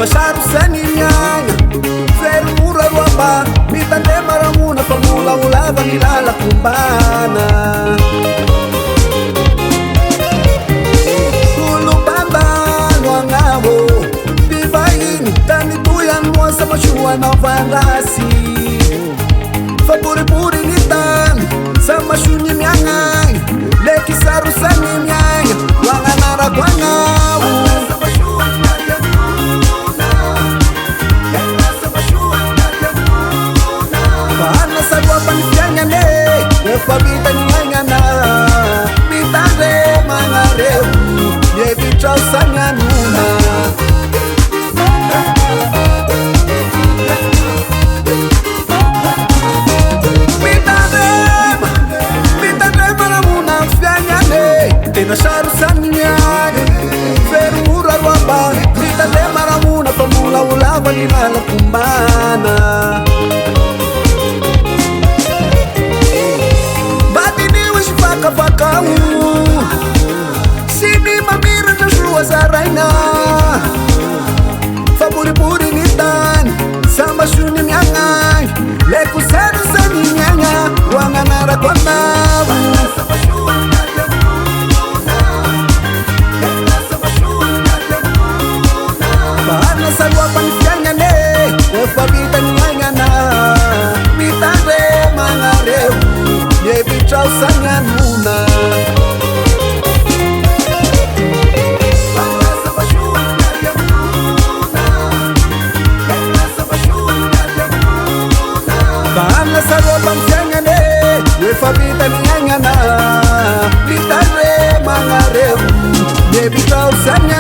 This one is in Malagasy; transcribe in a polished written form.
Passaram saninyanya Fero mura ruapa Mitande maramuna Pamula ulava nilala kumbana Kulu bamba Nuangawo Vivaini Tani tuyan Mua sama shua na varasi Fapuri-puri nitan Sama shunyi miangai Leki saru saninyanya Wanganara kwangawu Pabita ni ngana Bitare mangareu Ye bichau sanganuna Bitare manamuna Fianyane Tena sharu sanyane Feru ura wapa Bitare manamuna Pamula ulava nilala kumbana Fakau Sini mamira na shua zaraina Faburi-puri nitan Sama shuni miangai Leku seru sani nyanya Wanganara kwa nawa Bahana salwa panifyanya ne Fabita ni ngana Mitare mangareu Ye bichau sanganuna Bahana sarwa pansangane We fabita niyangana Bitare mangareu Ye bichau sanganuna